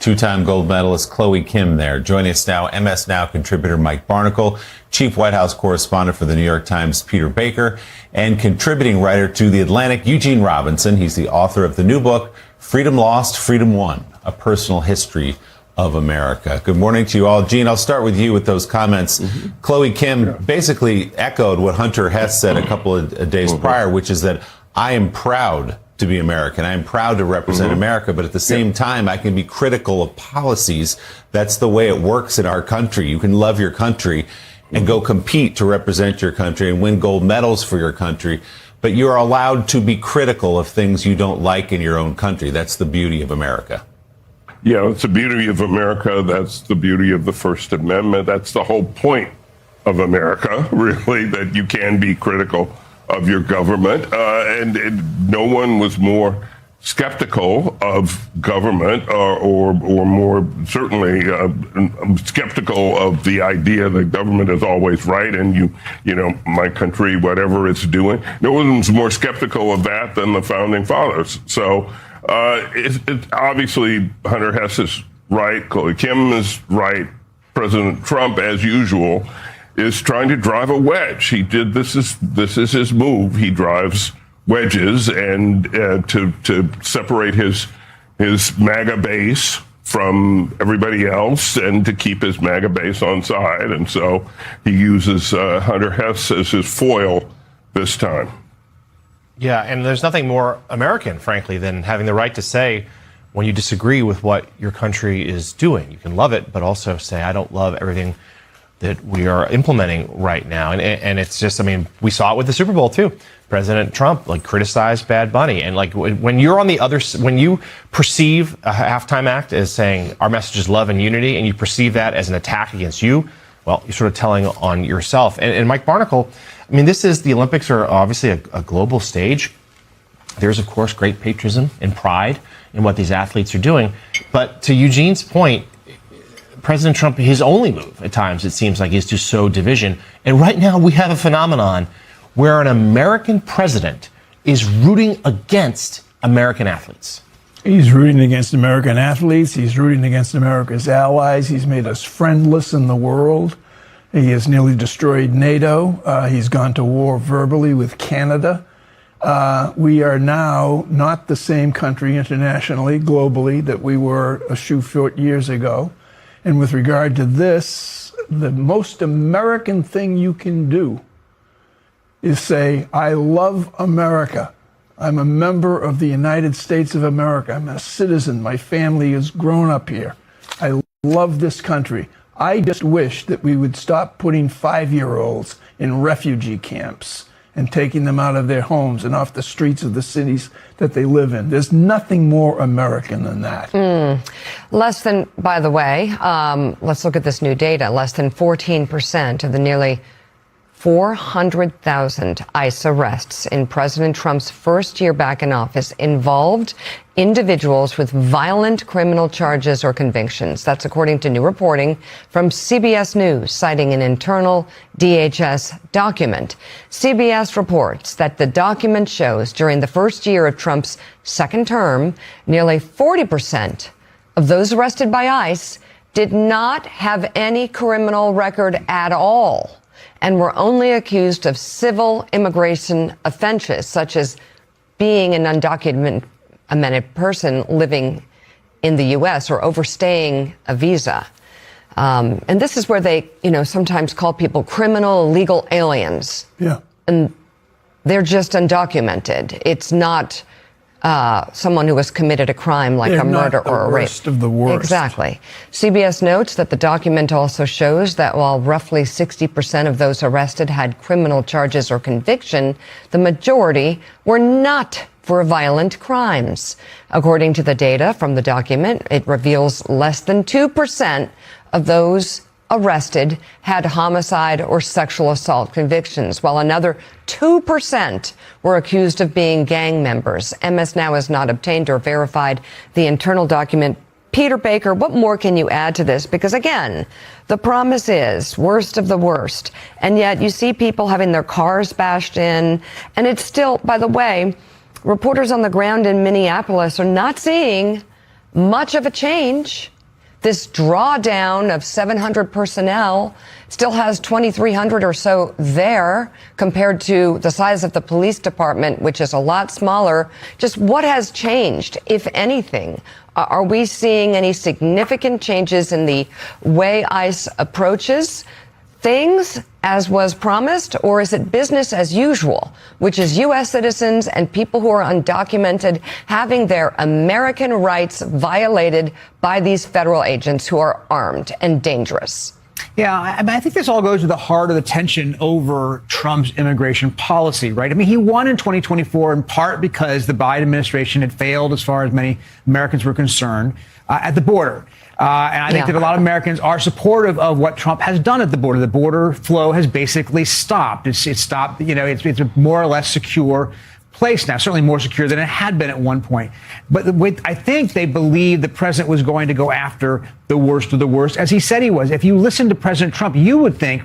Two-time gold medalist Chloe Kim there. Joining us now, MS Now contributor Mike Barnicle, chief White House correspondent for the New York Times Peter Baker, and contributing writer to The Atlantic Eugene Robinson. He's the author of the new book, Freedom Lost, Freedom Won, A Personal History of America. Good morning to you all. Gene, I'll start with you with those comments. Chloe Kim basically echoed what Hunter Hess said a couple of days prior, which is that I am proud to be American. I am proud to represent America, but at the same time, I can be critical of policies. That's the way it works in our country. You can love your country and go compete to represent your country and win gold medals for your country, but you're allowed to be critical of things you don't like in your own country. That's the beauty of America. Yeah, it's the beauty of America. That's the beauty of the First Amendment. That's the whole point of America, really, that you can be critical of your government. And no one was more skeptical of government or more certainly skeptical of the idea that government is always right and you know, my country, whatever it's doing. No one's more skeptical of that than the founding fathers. So it's obviously Hunter Hess is right. Chloe Kim is right. President Trump, as usual, is trying to drive a wedge. He did this is his move. He drives wedges and to separate his MAGA base from everybody else and to keep his MAGA base on side. And so he uses Hunter Hess as his foil this time. Yeah, and there's nothing more American, frankly, than having the right to say when you disagree with what your country is doing. You can love it, but also say, I don't love everything that we are implementing right now. And it's just, I mean, we saw it with the Super Bowl too. President Trump criticized Bad Bunny. And when you're on the other, when you perceive a halftime act as saying our message is love and unity, and you perceive that as an attack against you, well, you're sort of telling on yourself. And Mike Barnicle, I mean, the Olympics are obviously a global stage. There's, of course, great patriotism and pride in what these athletes are doing. But to Eugene's point, President Trump, his only move at times, it seems like, is to sow division. And right now we have a phenomenon where an American president is rooting against American athletes. He's rooting against American athletes. He's rooting against America's allies. He's made us friendless in the world. He has nearly destroyed NATO. He's gone to war verbally with Canada. We are now not the same country internationally, globally, that we were a few short years ago. And with regard to this, the most American thing you can do is say, I love America. I'm a member of the United States of America. I'm a citizen. My family has grown up here. I love this country. I just wish that we would stop putting 5-year-olds in refugee camps and taking them out of their homes and off the streets of the cities that they live in. There's nothing more American than that. Less than, by the way, let's look at this new data. Less than 14% of the nearly 400,000 ICE arrests in President Trump's first year back in office involved individuals with violent criminal charges or convictions. That's according to new reporting from CBS News, citing an internal DHS document. CBS reports that the document shows during the first year of Trump's second term, nearly 40% of those arrested by ICE did not have any criminal record at all, and were only accused of civil immigration offenses, such as being an undocumented person living in the U.S. or overstaying a visa. And this is where they, sometimes call people criminal illegal aliens. Yeah. And they're just undocumented. It's not someone who has committed a crime like a murder or a rape. Worst of the worst. Exactly. CBS notes that the document also shows that while roughly 60% of those arrested had criminal charges or conviction, the majority were not for violent crimes. According to the data from the document, it reveals less than 2% of those arrested had homicide or sexual assault convictions, while another 2% were accused of being gang members. MS Now has not obtained or verified the internal document. Peter Baker, what more can you add to this? Because again, the promise is worst of the worst. And yet you see people having their cars bashed in. And it's still, by the way, reporters on the ground in Minneapolis are not seeing much of a change. This drawdown of 700 personnel still has 2,300 or so there compared to the size of the police department, which is a lot smaller. Just what has changed, if anything? Are we seeing any significant changes in the way ICE approaches things as was promised, or is it business as usual, which is U.S. citizens and people who are undocumented having their American rights violated by these federal agents who are armed and dangerous? Yeah, I mean, I think this all goes to the heart of the tension over Trump's immigration policy, right? I mean, he won in 2024 in part because the Biden administration had failed as far as many Americans were concerned at the border. And I think that a lot of Americans are supportive of what Trump has done at the border. The border flow has basically stopped. It's stopped. You know, it's a more or less secure place now, certainly more secure than it had been at one point. But I think they believed the president was going to go after the worst of the worst, as he said he was. If you listen to President Trump, you would think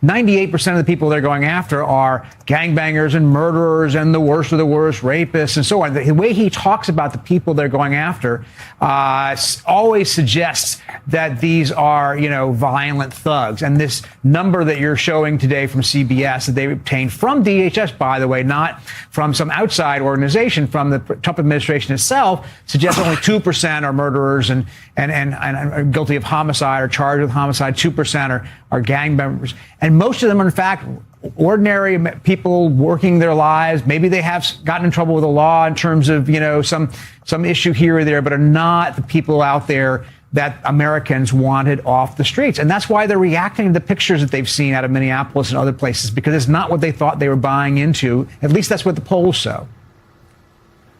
98% of the people they're going after are gangbangers and murderers and the worst of the worst, rapists and so on. The way he talks about the people they're going after always suggests that these are, you know, violent thugs. And this number that you're showing today from CBS that they obtained from DHS, by the way, not from some outside organization, from the Trump administration itself, suggests only 2% are murderers and are guilty of homicide or charged with homicide. 2% are gang members. And most of them are, in fact, ordinary people working their lives. Maybe they have gotten in trouble with the law in terms of, you know, some issue here or there, but are not the people out there that Americans wanted off the streets. And that's why they're reacting to the pictures that they've seen out of Minneapolis and other places, because it's not what they thought they were buying into. At least that's what the polls show.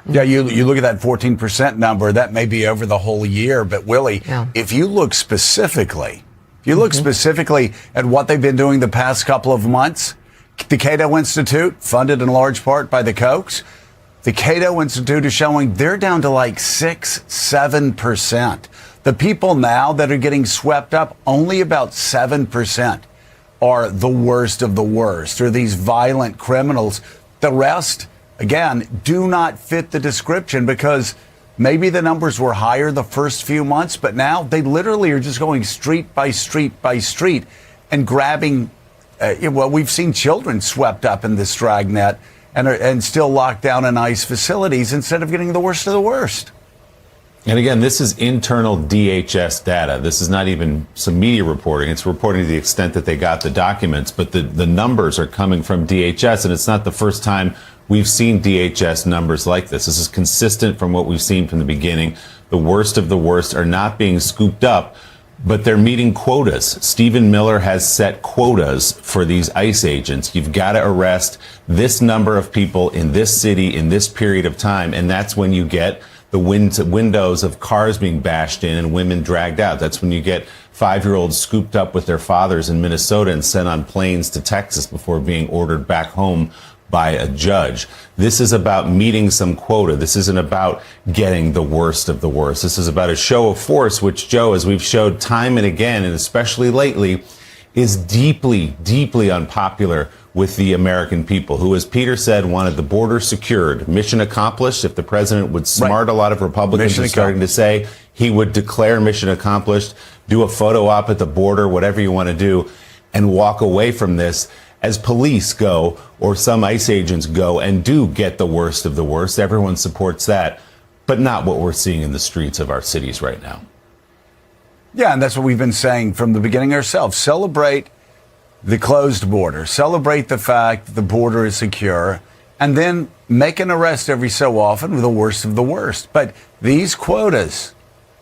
Yeah, you look at that 14% number, that may be over the whole year. But Willie, if you look specifically, at what they've been doing the past couple of months, the Cato Institute, funded in large part by the Kochs, the Cato Institute is showing they're down to like 6-7%. The people now that are getting swept up, only about 7% are the worst of the worst, or these violent criminals. The rest, again, do not fit the description, because maybe the numbers were higher the first few months, but now they literally are just going street by street by street and grabbing. Well, we've seen children swept up in this dragnet and still locked down in ICE facilities instead of getting the worst of the worst. And again, this is internal DHS data. This is not even some media reporting. It's reporting to the extent that they got the documents, but the numbers are coming from DHS, and it's not the first time we've seen DHS numbers like this. This is consistent from what we've seen from the beginning. The worst of the worst are not being scooped up, but they're meeting quotas. Stephen Miller has set quotas for these ICE agents. You've got to arrest this number of people in this city in this period of time, and that's when you get the windows of cars being bashed in and women dragged out. That's when you get 5-year-olds scooped up with their fathers in Minnesota and sent on planes to Texas before being ordered back home by a judge. This is about meeting some quota. This isn't about getting the worst of the worst. This is about a show of force, which, Joe, as we've showed time and again, and especially lately, is deeply, deeply unpopular with the American people, who, as Peter said, wanted the border secured. Mission accomplished. If the president would smart a lot of Republicans are starting to say, he would declare mission accomplished, do a photo op at the border, whatever you want to do, and walk away from this. As police go, or some ICE agents go and do get the worst of the worst, everyone supports that, but not what we're seeing in the streets of our cities right now. Yeah, and that's what we've been saying from the beginning ourselves. Celebrate the closed border. Celebrate the fact the border is secure, and then make an arrest every so often with the worst of the worst. But these quotas,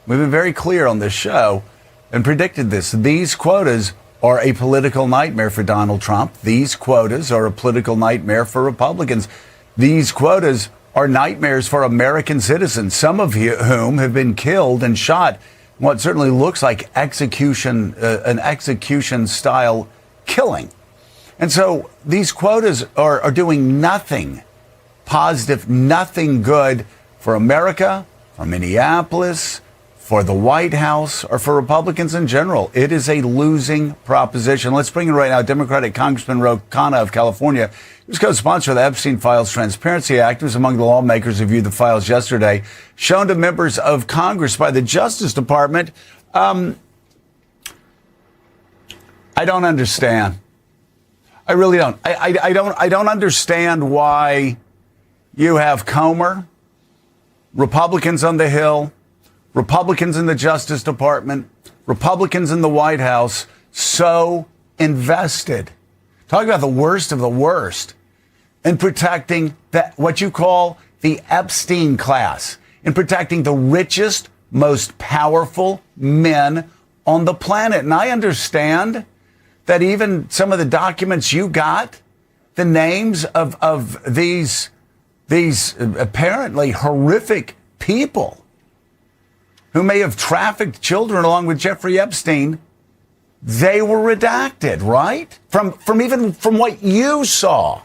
we've been very clear on this show and predicted this. These quotas are a political nightmare for Donald Trump. These quotas are a political nightmare for Republicans. These quotas are nightmares for American citizens, some of whom have been killed and shot. What certainly looks like an execution-style killing. And so these quotas are doing nothing positive, nothing good for America, for Minneapolis, for the White House or for Republicans in general. It is a losing proposition. Let's bring in right now Democratic Congressman Ro Khanna of California. He was co-sponsor of the Epstein Files Transparency Act. He was among the lawmakers who viewed the files yesterday, shown to members of Congress by the Justice Department. I don't understand. I really don't. I don't understand why you have Comer, Republicans on the Hill, Republicans in the Justice Department, Republicans in the White House so invested. Talk about the worst of the worst in protecting what you call the Epstein class, in protecting the richest, most powerful men on the planet. And I understand that even some of the documents you got, the names of these apparently horrific people who may have trafficked children along with Jeffrey Epstein, they were redacted, right? From what you saw.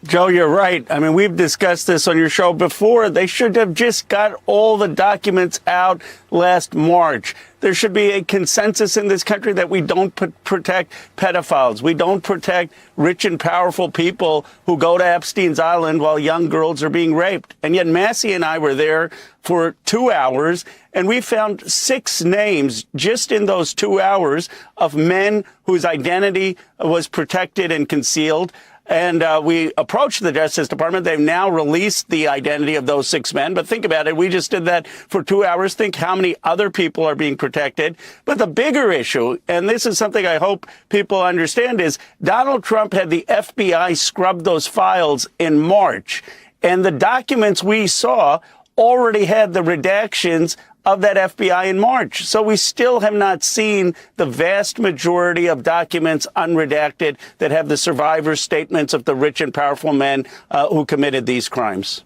Joe, you're right. I mean, we've discussed this on your show before. They should have just got all the documents out last March. There should be a consensus in this country that we don't protect pedophiles. We don't protect rich and powerful people who go to Epstein's Island while young girls are being raped. And yet Massey and I were there for 2 hours, and we found 6 names just in those 2 hours of men whose identity was protected and concealed. And we approached the Justice Department. They've now released the identity of those 6 men. But think about it. We just did that for 2 hours. Think how many other people are being protected. But the bigger issue, and this is something I hope people understand, is Donald Trump had the FBI scrub those files in March. And the documents we saw already had the redactions of that FBI in March. So we still have not seen the vast majority of documents unredacted that have the survivor statements of the rich and powerful men who committed these crimes.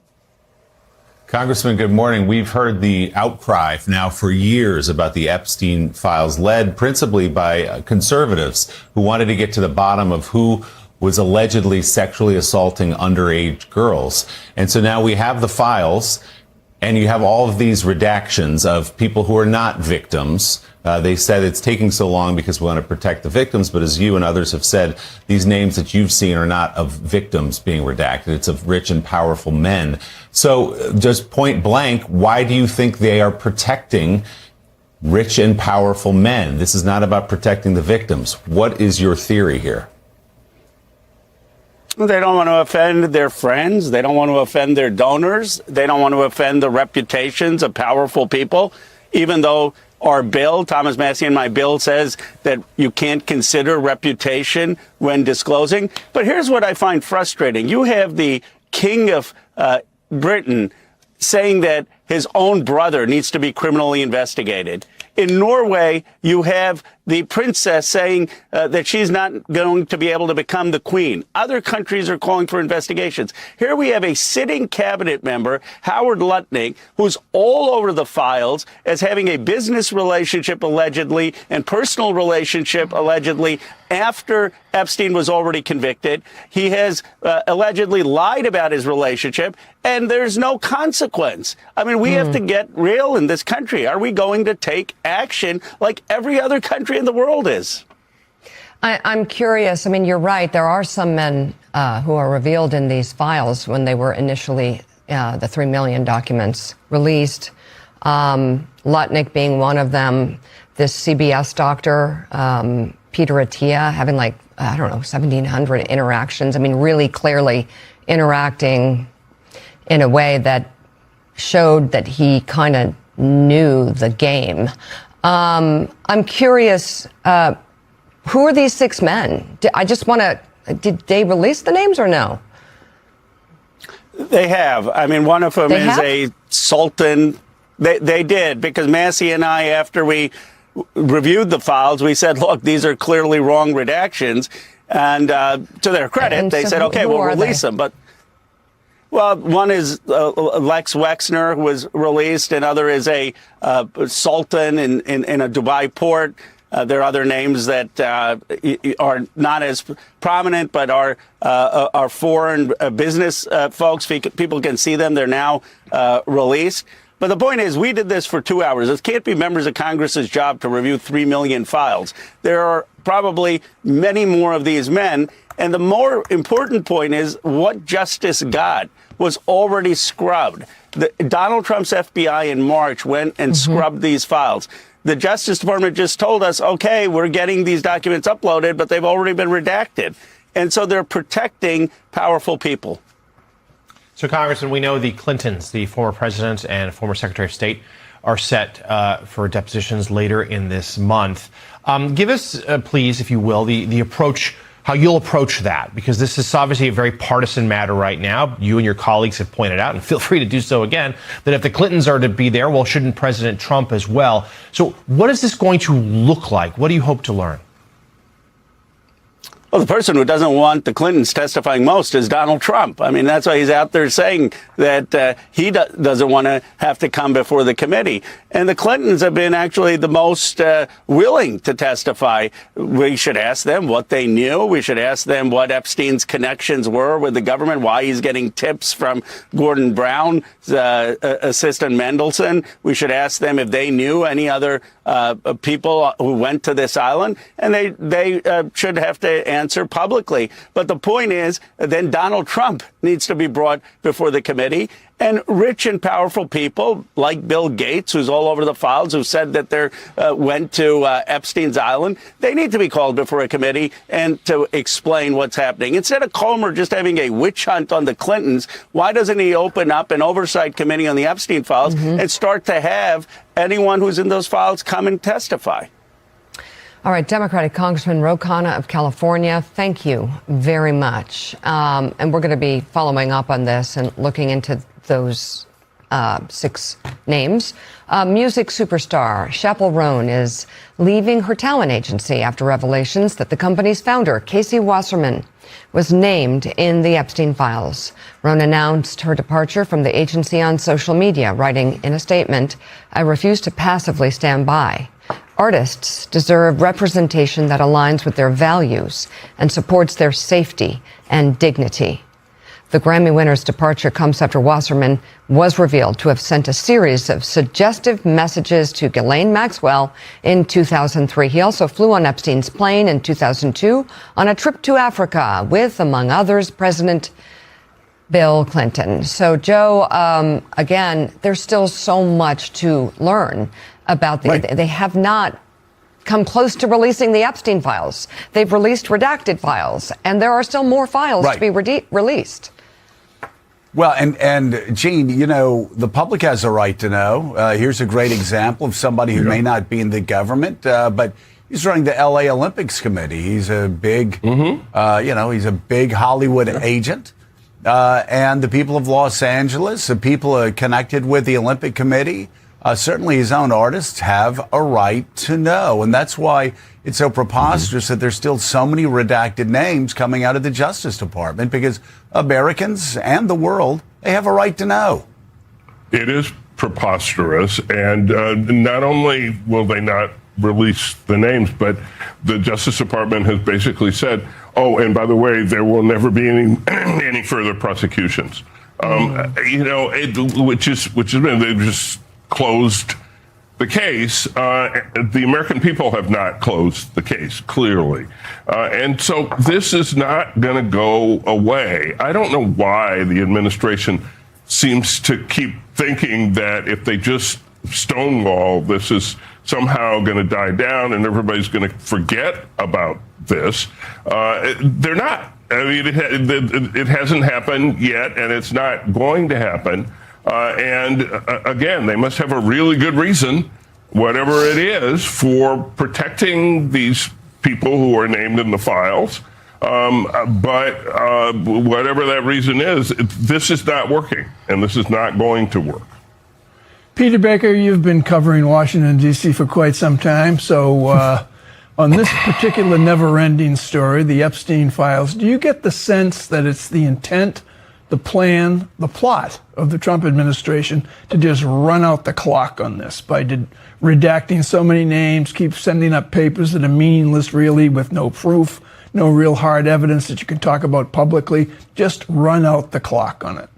Congressman, good morning. We've heard the outcry now for years about the Epstein files, led principally by conservatives who wanted to get to the bottom of who was allegedly sexually assaulting underage girls. And so now we have the files. And you have all of these redactions of people who are not victims. They said it's taking so long because we want to protect the victims. But as you and others have said, these names that you've seen are not of victims being redacted. It's of rich and powerful men. So just point blank, why do you think they are protecting rich and powerful men? This is not about protecting the victims. What is your theory here? They don't want to offend their friends. They don't want to offend their donors. They don't want to offend the reputations of powerful people, even though our bill, Thomas Massey and my bill, says that you can't consider reputation when disclosing. But here's what I find frustrating. You have the King of Britain saying that his own brother needs to be criminally investigated. In Norway, you have the princess saying that she's not going to be able to become the queen. Other countries are calling for investigations. Here we have a sitting cabinet member, Howard Lutnick, who's all over the files as having a business relationship allegedly and personal relationship allegedly after Epstein was already convicted. He has allegedly lied about his relationship, and there's no consequence. I mean, we have to get real in this country. Are we going to take action like every other country in the world is? I'm curious. I mean, you're right. There are some men who are revealed in these files when they were initially the 3 million documents released. Lutnick being one of them. This CBS doctor, Peter Attia, having 1,700 interactions. I mean, really clearly interacting in a way that showed that he kind of knew the game. I'm curious, who are these 6 men? Did they release the names or no? They have. I mean, one of them is a sultan. They did, because Massey and I, after we reviewed the files, we said, look, these are clearly wrong redactions. And to their credit, they said, okay, we'll release them. But well, one is Lex Wexner, who was released. Another is a sultan in a Dubai port. There are other names that are not as prominent, but are foreign business folks. People can see them. They're now released. But the point is, we did this for 2 hours. It can't be members of Congress's job to review 3 million files. There are probably many more of these men. And the more important point is what Justice got was already scrubbed. Donald Trump's FBI in March went and scrubbed these files. The Justice Department just told us, okay, we're getting these documents uploaded, but they've already been redacted. And so they're protecting powerful people. So, Congressman, we know the Clintons, the former president and former Secretary of State, are set for depositions later in this month. Give us, please, if you will, the approach, how you'll approach that, because this is obviously a very partisan matter right now. You and your colleagues have pointed out, and feel free to do so again, that if the Clintons are to be there, well, shouldn't President Trump as well? So what is this going to look like? What do you hope to learn? Well, the person who doesn't want the Clintons testifying most is Donald Trump. I mean, that's why he's out there saying that he doesn't want to have to come before the committee. And the Clintons have been actually the most willing to testify. We should ask them what they knew. We should ask them what Epstein's connections were with the government, why he's getting tips from Gordon Brown's assistant Mendelson. We should ask them if they knew any other people who went to this island. And they should have to answer publicly. But the point is, then Donald Trump needs to be brought before the committee. And rich and powerful people like Bill Gates, who's all over the files, who said that they went to Epstein's island, they need to be called before a committee and to explain what's happening. Instead of Comer just having a witch hunt on the Clintons, why doesn't he open up an oversight committee on the Epstein files and start to have anyone who's in those files come and testify? All right, Democratic Congressman Ro Khanna of California, thank you very much. And we're going to be following up on this and looking into those 6 names. Music superstar Chappell Roan is leaving her talent agency after revelations that the company's founder, Casey Wasserman, was named in the Epstein files. Roan announced her departure from the agency on social media, writing in a statement, "I refuse to passively stand by. Artists deserve representation that aligns with their values and supports their safety and dignity." The Grammy winner's departure comes after Wasserman was revealed to have sent a series of suggestive messages to Ghislaine Maxwell in 2003. He also flew on Epstein's plane in 2002 on a trip to Africa with, among others, President Bill Clinton. So, Joe, again, there's still so much to learn about they have not come close to releasing the Epstein files. They've released redacted files, and there are still more files to be released. Well, and Gene, you know, the public has a right to know. Here's a great example of somebody who may not be in the government, but he's running the LA Olympics Committee. He's a big, he's a big Hollywood agent. And the people of Los Angeles, the people connected with the Olympic Committee, certainly his own artists have a right to know. And that's why it's so preposterous that there's still so many redacted names coming out of the Justice Department, because Americans and the world, they have a right to know. It is preposterous. And not only will they not release the names, but the Justice Department has basically said, oh, and by the way, there will never be any further prosecutions. Which is they've just closed the case. The American people have not closed the case, clearly. And so this is not going to go away. I don't know why the administration seems to keep thinking that if they just stonewall, this is somehow going to die down and everybody's going to forget about this. They're not. I mean, it hasn't happened yet, and it's not going to happen. Again, they must have a really good reason, whatever it is, for protecting these people who are named in the files. But whatever that reason is, this is not working, and this is not going to work. Peter Baker, you've been covering Washington, D.C. for quite some time. So on this particular never-ending story, the Epstein files, do you get the sense that it's the intent, the plan, the plot of the Trump administration to just run out the clock on this by redacting so many names, keep sending up papers that are meaningless, really, with no proof, no real hard evidence that you can talk about publicly, just run out the clock on it?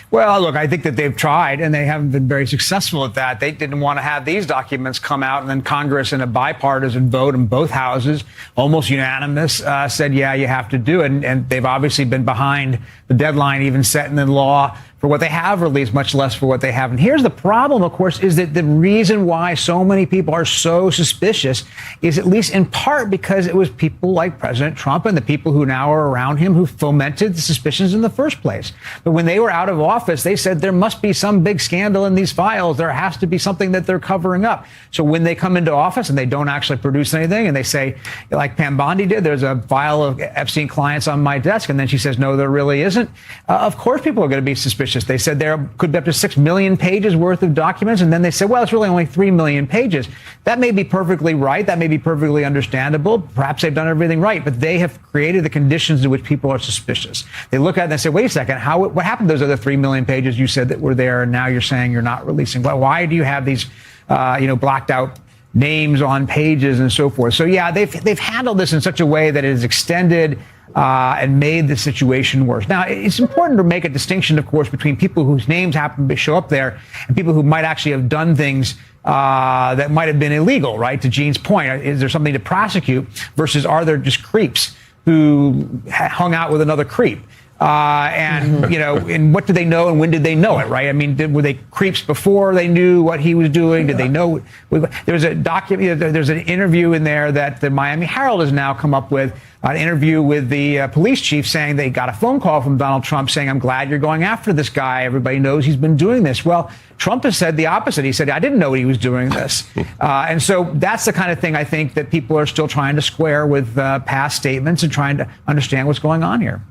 Well, look, I think that they've tried and they haven't been very successful at that. They didn't want to have these documents come out, and then Congress, in a bipartisan vote in both houses, almost unanimous, said, yeah, you have to do it. And they've obviously been behind the deadline even set in the law for what they have released, much less for what they haven't. Here's the problem, of course, is that the reason why so many people are so suspicious is at least in part because it was people like President Trump and the people who now are around him who fomented the suspicions in the first place. But when they were out of office, they said there must be some big scandal in these files. There has to be something that they're covering up. So when they come into office and they don't actually produce anything and they say, like Pam Bondi did, there's a file of Epstein clients on my desk, and then she says, no, there really isn't. Of course, people are going to be suspicious. They said there could be up to 6 million pages worth of documents. And then they said, well, it's really only 3 million pages. That may be perfectly right. That may be perfectly understandable. Perhaps they've done everything right. But they have created the conditions in which people are suspicious. They look at it and they say, wait a second, what happened to those other 3 million pages you said that were there? And now you're saying you're not releasing. Why do you have these, blacked out names on pages and so forth? So, yeah, they've handled this in such a way that it has extended and made the situation worse. Now, it's important to make a distinction, of course, between people whose names happen to show up there and people who might actually have done things that might have been illegal, right? To Gene's point, is there something to prosecute versus are there just creeps who hung out with another creep? And what did they know and when did they know it, right? I mean, were they creeps before they knew what he was doing? Did they know? There's a document, there's an interview in there that the Miami Herald has now come up with, an interview with the police chief saying they got a phone call from Donald Trump saying, I'm glad you're going after this guy. Everybody knows he's been doing this. Well, Trump has said the opposite. He said, I didn't know he was doing this. And so that's the kind of thing I think that people are still trying to square with past statements and trying to understand what's going on here.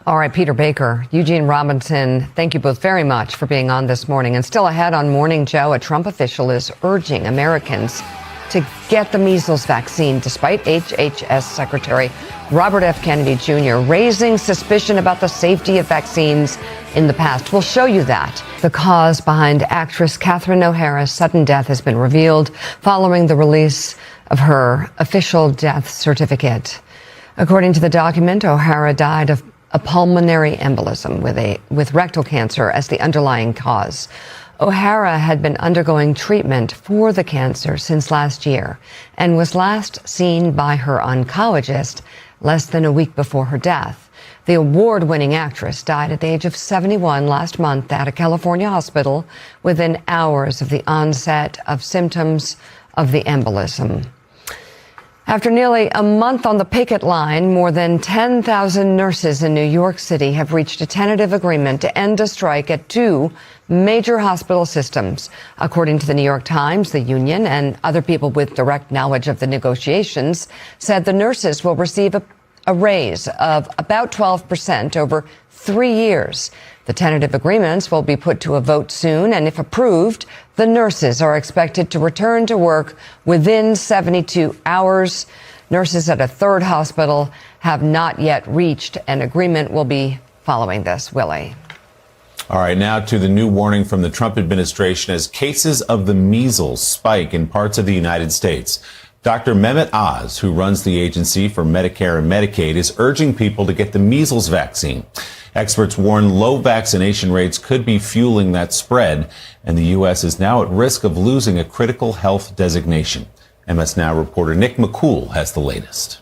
All right, Peter Baker, Eugene Robinson, thank you both very much for being on this morning. And still ahead on Morning Joe, a Trump official is urging Americans to get the measles vaccine, despite HHS Secretary Robert F. Kennedy Jr. raising suspicion about the safety of vaccines in the past. We'll show you that. The cause behind actress Catherine O'Hara's sudden death has been revealed following the release of her official death certificate. According to the document, O'Hara died of a pulmonary embolism with rectal cancer as the underlying cause. O'Hara had been undergoing treatment for the cancer since last year and was last seen by her oncologist less than a week before her death. The award-winning actress died at the age of 71 last month at a California hospital within hours of the onset of symptoms of the embolism. After nearly a month on the picket line, more than 10,000 nurses in New York City have reached a tentative agreement to end a strike at 2 major hospital systems. According to the New York Times, the union and other people with direct knowledge of the negotiations said the nurses will receive a raise of about 12% over 3 years. The tentative agreements will be put to a vote soon, and if approved, the nurses are expected to return to work within 72 hours. Nurses at a third hospital have not yet reached an agreement. Will be following this. Willie. All right, now to the new warning from the Trump administration as cases of the measles spike in parts of the United States. Dr. Mehmet Oz, who runs the Agency for Medicare and Medicaid, is urging people to get the measles vaccine. Experts warn low vaccination rates could be fueling that spread, and the U.S. is now at risk of losing a critical health designation. MS Now reporter Nick McCool has the latest.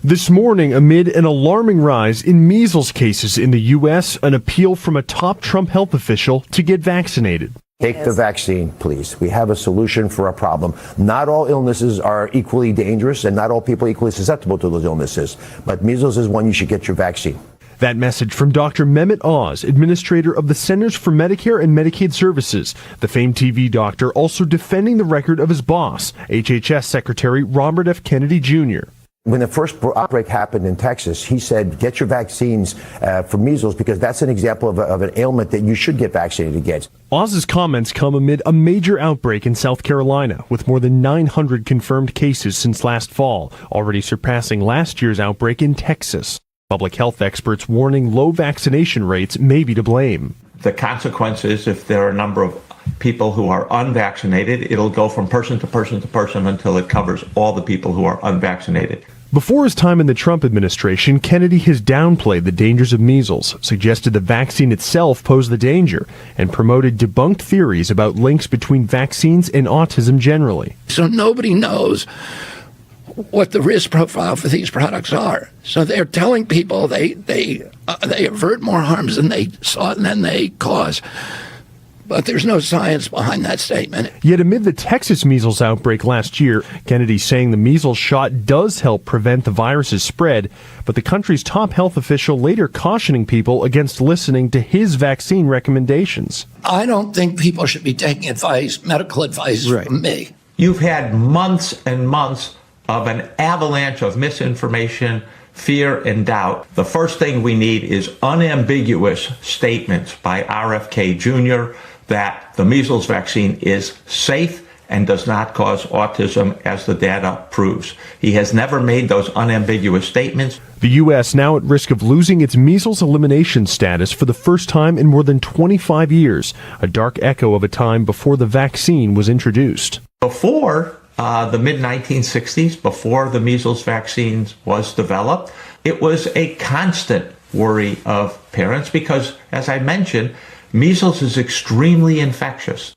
This morning, amid an alarming rise in measles cases in the U.S., an appeal from a top Trump health official to get vaccinated. Take the vaccine, please. We have a solution for a problem. Not all illnesses are equally dangerous, and not all people are equally susceptible to those illnesses. But measles is one you should get your vaccine. That message from Dr. Mehmet Oz, administrator of the Centers for Medicare and Medicaid Services. The famed TV doctor also defending the record of his boss, HHS Secretary Robert F. Kennedy Jr. When the first outbreak happened in Texas, he said, get your vaccines for measles because that's an example of an ailment that you should get vaccinated against. Oz's comments come amid a major outbreak in South Carolina, with more than 900 confirmed cases since last fall, already surpassing last year's outbreak in Texas. Public health experts warning low vaccination rates may be to blame. The consequences, if there are a number of people who are unvaccinated, it'll go from person to person to person until it covers all the people who are unvaccinated. Before his time in the Trump administration, Kennedy has downplayed the dangers of measles, suggested the vaccine itself posed the danger, and promoted debunked theories about links between vaccines and autism generally. So nobody knows what the risk profile for these products are. So they're telling people they avert more harms than they cause. But there's no science behind that statement. Yet amid the Texas measles outbreak last year, Kennedy saying the measles shot does help prevent the virus's spread, but the country's top health official later cautioning people against listening to his vaccine recommendations. I don't think people should be taking medical advice from me. You've had months and months of an avalanche of misinformation, fear, and doubt. The first thing we need is unambiguous statements by RFK Jr. that the measles vaccine is safe and does not cause autism, as the data proves. He has never made those unambiguous statements. The U.S. now at risk of losing its measles elimination status for the first time in more than 25 years, a dark echo of a time before the vaccine was introduced. Before the mid-1960s, before the measles vaccine was developed, it was a constant worry of parents because, as I mentioned, measles is extremely infectious.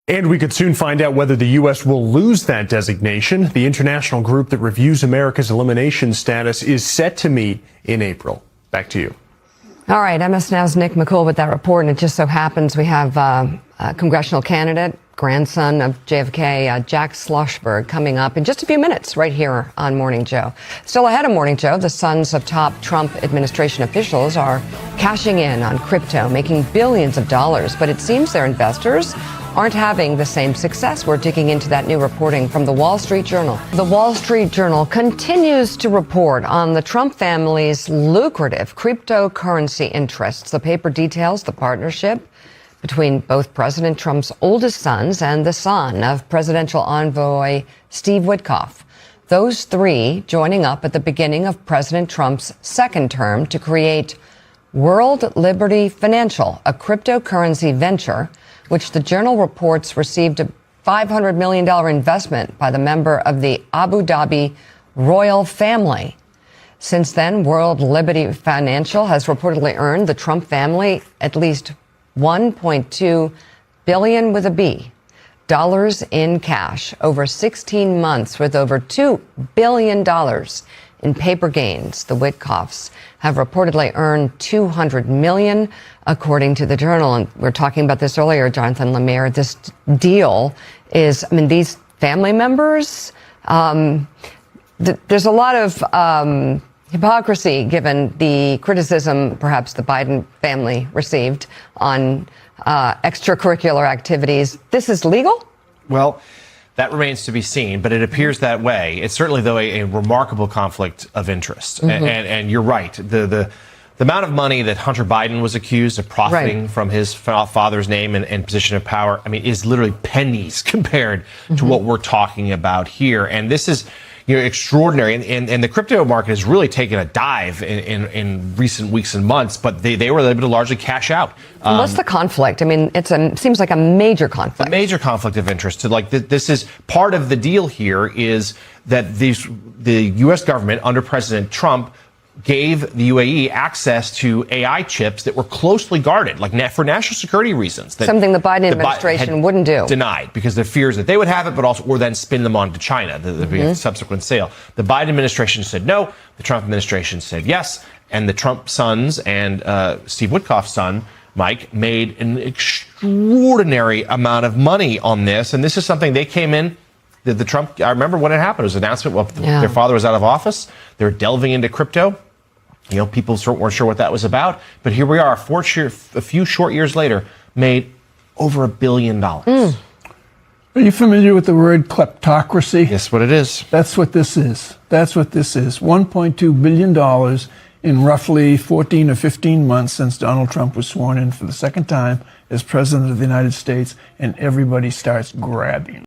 And we could soon find out whether the U.S. will lose that designation. The international group that reviews America's elimination status is set to meet in April. Back to you. All right, MS Now's Nick McCool with that report. And it just so happens we have a congressional candidate, grandson of JFK, Jack Schlossberg, coming up in just a few minutes right here on Morning Joe. Still ahead of Morning Joe, the sons of top Trump administration officials are cashing in on crypto, making billions of dollars. But it seems their investors aren't having the same success. We're digging into that new reporting from the Wall Street Journal. The Wall Street Journal continues to report on the Trump family's lucrative cryptocurrency interests. The paper details the partnership between both President Trump's oldest sons and the son of presidential envoy Steve Witkoff. Those three joining up at the beginning of President Trump's second term to create World Liberty Financial, a cryptocurrency venture, which the Journal reports received a $500 million investment by the member of the Abu Dhabi royal family. Since then, World Liberty Financial has reportedly earned the Trump family at least $1.2 billion with a B dollars in cash over 16 months, with over $2 billion in paper gains. The Witkoffs have reportedly earned $200 million, according to the Journal. And we were talking about this earlier, Jonathan Lemire. This deal is, these family members, there's a lot of hypocrisy given the criticism perhaps the Biden family received on extracurricular activities. This is legal? Well, that remains to be seen, but it appears that way. It's certainly, though, a remarkable conflict of interest. Mm-hmm. And you're right. The amount of money that Hunter Biden was accused of profiting from his father's name and position of power, is literally pennies compared to what we're talking about here. And this is extraordinary. And the crypto market has really taken a dive in recent weeks and months, but they were able to largely cash out. What's the conflict? It seems like a major conflict. A major conflict of interest. This is part of the deal here is that the U.S. government under President Trump gave the UAE access to AI chips that were closely guarded, for national security reasons. Something the Biden administration wouldn't do. Denied, because the fears that they would have it, but also, or then spin them on to China, the subsequent sale. The Biden administration said no. The Trump administration said yes. And the Trump sons and Steve Witkoff's son, Mike, made an extraordinary amount of money on this. And this is something they came in. The Trump, I remember when it happened. It was an announcement. Their father was out of office. They were delving into crypto. People weren't sure what that was about. But here we are, a few short years later, made over $1 billion. Are you familiar with the word kleptocracy? Yes, what it is. That's what this is. $1.2 billion in roughly 14 or 15 months since Donald Trump was sworn in for the second time as president of the United States, and everybody starts grabbing.